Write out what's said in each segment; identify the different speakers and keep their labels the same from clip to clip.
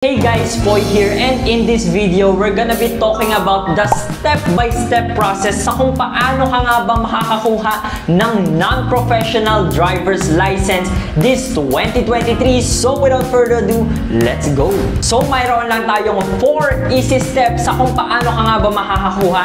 Speaker 1: Hey guys, Boy here, and in this video, we're gonna be talking about the step-by-step process sa kung paano ka nga ba makakakuha ng non-professional driver's license this 2023. So without further ado, let's go! So mayroon lang tayong 4 easy steps sa kung paano ka nga ba makakakuha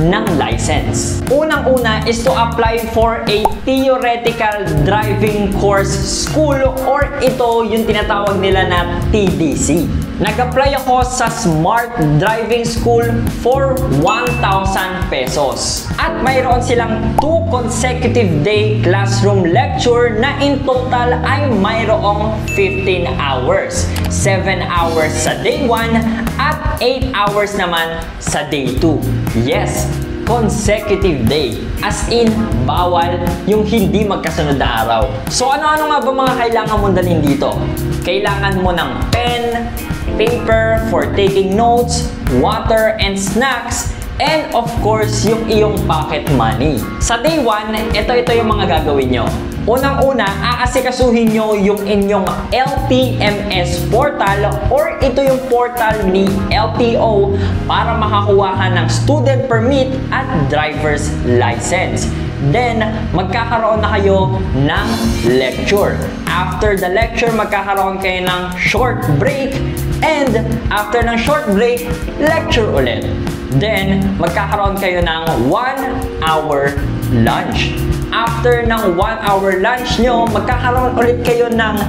Speaker 1: ng license. Unang-una is to apply for a theoretical driving course school, or ito yung tinatawag nila na TDC. Nag-apply ako sa Smart Driving School for 1,000 pesos. At mayroon silang 2 consecutive day classroom lecture na in total ay mayroong 15 hours. 7 hours sa day 1 at 8 hours naman sa day 2. Yes, consecutive day. As in, bawal yung hindi magkasunod na araw. So ano-ano nga ba mga kailangan mong dalhin dito? Kailangan mo ng pen, paper for taking notes, water and snacks, and of course, yung iyong pocket money. Sa day 1, ito yung mga gagawin nyo. Unang-una, aasikasuhin nyo yung inyong LTMS portal, or ito yung portal ni LTO para makakuha ka ng student permit at driver's license. Then, magkakaroon na kayo ng lecture. After the lecture, magkakaroon kayo ng short break. And after ng short break, lecture ulit. Then, magkakaroon kayo ng 1 hour lunch. After ng 1 hour lunch nyo, magkakaroon ulit kayo ng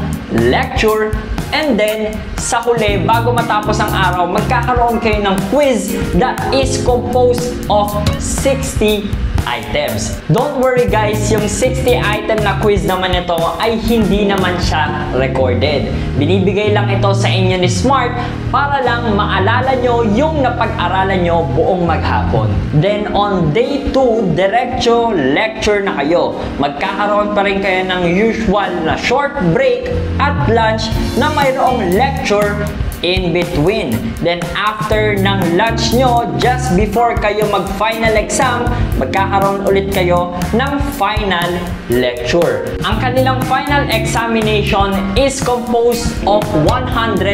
Speaker 1: lecture. And then, sa huli, bago matapos ang araw, magkakaroon kayo ng quiz that is composed of 60 items. Don't worry guys, yung 60 item na quiz naman ito ay hindi naman siya recorded. Binibigay lang ito sa inyo ni Smart para lang maalala nyo yung napag-aralan nyo buong maghapon. Then on day 2, diretso lecture na kayo. Magkakaroon pa rin kayo ng usual na short break at lunch na mayroong lecture in between. Then after ng lunch nyo, just before kayo mag-final exam, magkakaroon ulit kayo ng final lecture. Ang kanilang final examination is composed of 120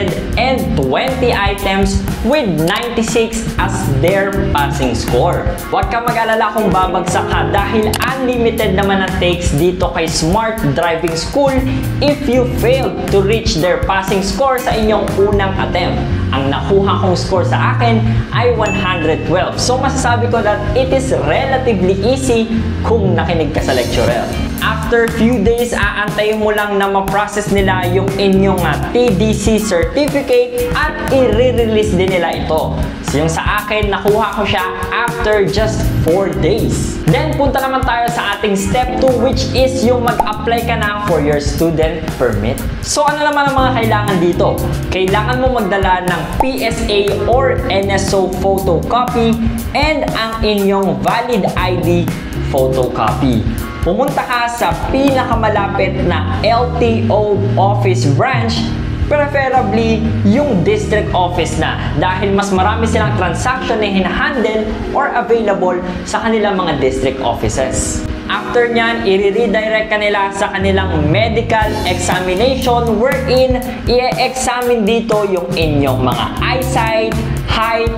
Speaker 1: items with 96 as their passing score. Huwag ka mag-alala kung babagsak ka dahil unlimited naman ang takes dito kay Smart Driving School if you fail to reach their passing score sa inyong unang attempt. Ang nakuha kong score sa akin ay 112. So masasabi ko that it is relatively easy kung nakinig ka sa lecturer. After few days, aantayin mo lang na ma-process nila yung inyong TDC certificate at i-release din nila ito. So yung sa akin, nakuha ko siya after just 4 days. Then punta naman tayo sa ating step 2, which is yung mag-apply ka na for your student permit. So ano naman ang mga kailangan dito? Kailangan mo magdala ng PSA or NSO photocopy and ang inyong valid ID photocopy. Pumunta ka sa pinakamalapit na LTO office branch, preferably yung district office na, dahil mas marami silang transaction na hinahandle or available sa kanilang mga district offices. After nyan, i-redirect ka nila sa kanilang medical examination, wherein i-examine dito yung inyong mga eyesight, height,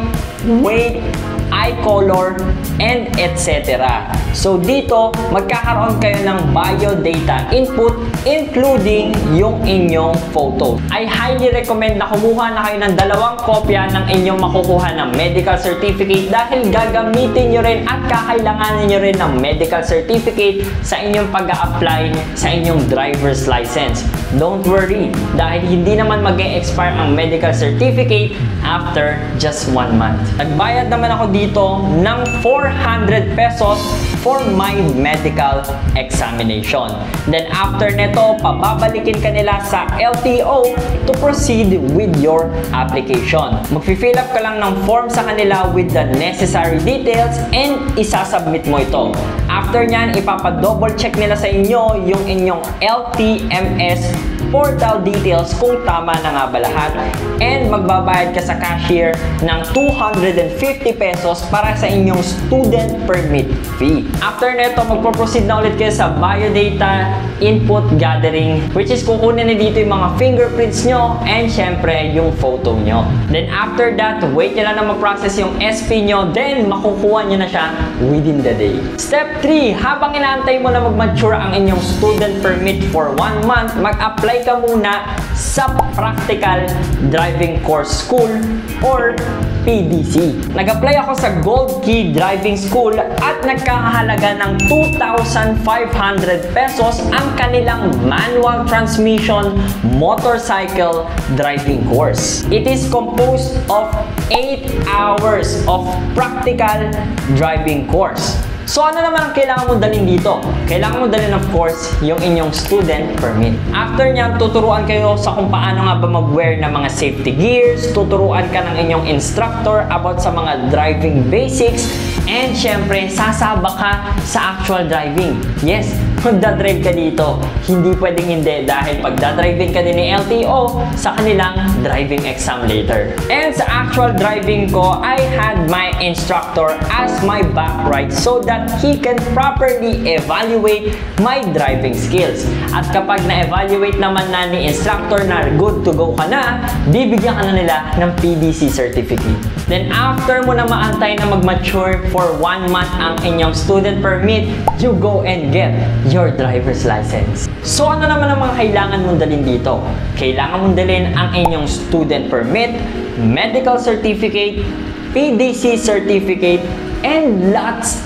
Speaker 1: weight, eye color, and etc. So dito, magkakaroon kayo ng biodata input including yung inyong photo. I highly recommend na kumuha na kayo ng 2 kopya ng inyong makukuha ng medical certificate dahil gagamitin nyo rin at kakailanganin nyo rin ng medical certificate sa inyong pag-a-apply sa inyong driver's license. Don't worry, dahil hindi naman mag-e-expire ang medical certificate after just 1 month. Nagbayad naman ako dito ng 400 pesos for my medical examination. Then after neto, pababalikin ka nila sa LTO to proceed with your application. Mag-fill up ka lang ng form sa kanila with the necessary details and isasubmit mo ito. After nyan, ipapa-double check nila sa inyo yung inyong LTMS portal details kung tama na nga ba lahat, and magbabayad ka sa cashier ng 250 pesos para sa inyong student permit fee. After neto, magpo-proceed na ulit kayo sa biodata input gathering, which is kukunin na dito yung mga fingerprints nyo and syempre yung photo nyo. Then after that, wait nyo lang na ma-process yung SP nyo, then makukuha nyo na siya within the day. Step 3, habang inaantay mo na mag-mature ang inyong student permit for 1 month, mag-apply ka muna sa Practical Driving Course School or PDC. Nag-apply ako sa Gold Key Driving School at nagkakahalaga ng 2,500 pesos ang kanilang manual transmission motorcycle driving course. It is composed of 8 hours of practical driving course. So ano naman ang kailangan mong dalhin dito? Kailangan mong dalhin of course yung inyong student permit. After nyan, tuturuan kayo sa kung paano nga ba mag-wear ng mga safety gears, tuturuan ka ng inyong instructor about sa mga driving basics, and syempre, sasaba ka sa actual driving. Yes, magdadrive ka dito. Hindi pwedeng hindi dahil pagdadriving ka din ni LTO sa kanilang driving exam later. And sa actual driving ko, I had my instructor as my back right so that he can properly evaluate my driving skills. At kapag na-evaluate naman na ni instructor na good to go ka na, bibigyan ka na nila ng PDC certificate. Then after mo na maantay na mag-mature for 1 month ang inyong student permit, you go and get your driver's license. So ano naman ang mga kailangan mong dalhin dito? Kailangan mong dalhin ang inyong student permit, medical certificate, PDC certificate, and lots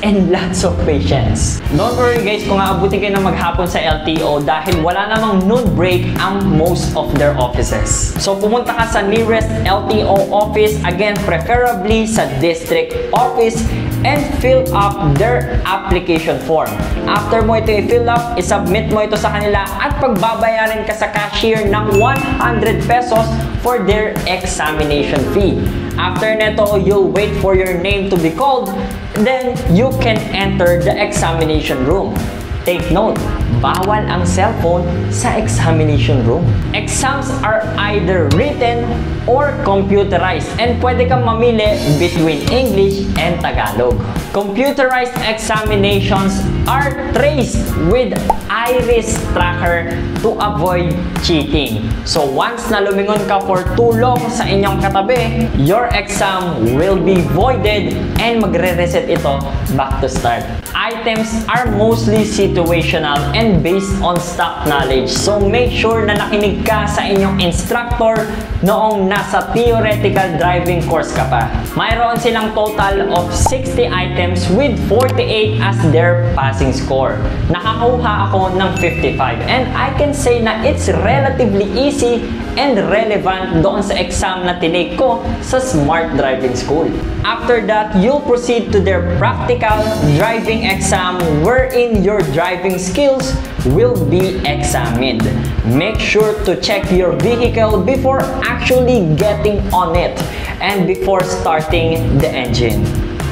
Speaker 1: of patience. Don't worry guys kung aabutin kayo ng maghapon sa LTO dahil wala namang noon break ang most of their offices. So pumunta ka sa nearest LTO office, again preferably sa district office, and fill up their application form. After mo ito i-fill up, isubmit mo ito sa kanila at pagbabayaran ka sa cashier ng 100 pesos for their examination fee. After neto, you'll wait for your name to be called, then you can enter the examination room. Take note, bawal ang cellphone sa examination room. Exams are either written or computerized and pwede kang mamili between English and Tagalog. Computerized examinations are traced with iris tracker to avoid cheating. So once na lumingon ka for too long sa inyong katabi, your exam will be voided and magre-reset ito back to start. Items are mostly situational and based on stock knowledge. So make sure na nakinig ka sa inyong instructor noong nasa theoretical driving course ka pa. Mayroon silang total of 60 items with 48 as their passing score. Nakakuha ako ng 55 and I can say na it's relatively easy and relevant doon sa exam na tinake ko sa Smart Driving School. After that, you'll proceed to their practical driving exam wherein your driving skills will be examined. Make sure to check your vehicle before actually getting on it and before starting the engine.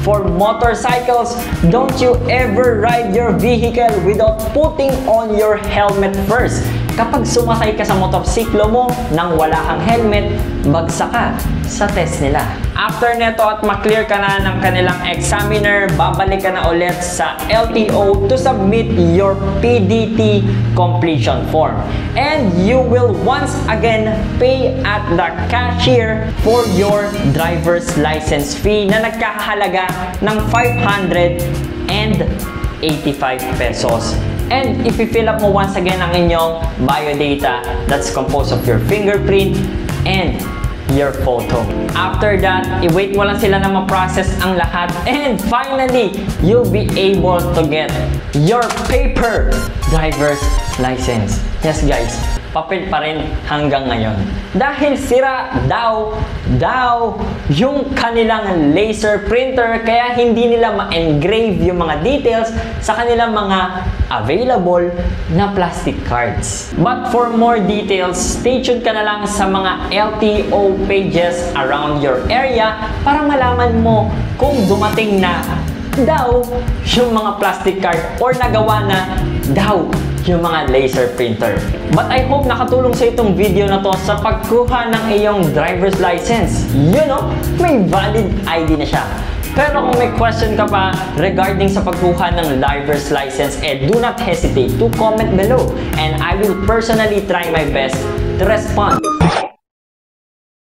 Speaker 1: For motorcycles, don't you ever ride your vehicle without putting on your helmet first. Kapag sumakay ka sa motorsiklo mo nang wala kang helmet, bagsak ka sa test nila. After neto at maklear ka na ng kanilang examiner, babalik ka na ulit sa LTO to submit your PDT completion form. And you will once again pay at the cashier for your driver's license fee na nagkakahalaga ng 585 pesos. And if you fill up mo once again ang inyong biodata, that's composed of your fingerprint and your photo. After that, i-wait mo lang sila na ma-process ang lahat. And finally, you'll be able to get your paper driver's license. Yes guys, papel pa rin hanggang ngayon. Dahil sira daw yung kanilang laser printer, kaya hindi nila ma-engrave yung mga details sa kanilang mga available na plastic cards. But for more details, stay tuned ka na lang sa mga LTO pages around your area para malaman mo kung dumating na daw yung mga plastic card or nagawa na daw yung mga laser printer. But I hope nakatulong sa itong video na to sa pagkuha ng iyong driver's license. You know, may valid ID na siya. Pero kung may question ka pa regarding sa pagkuha ng driver's license, do not hesitate to comment below and I will personally try my best to respond.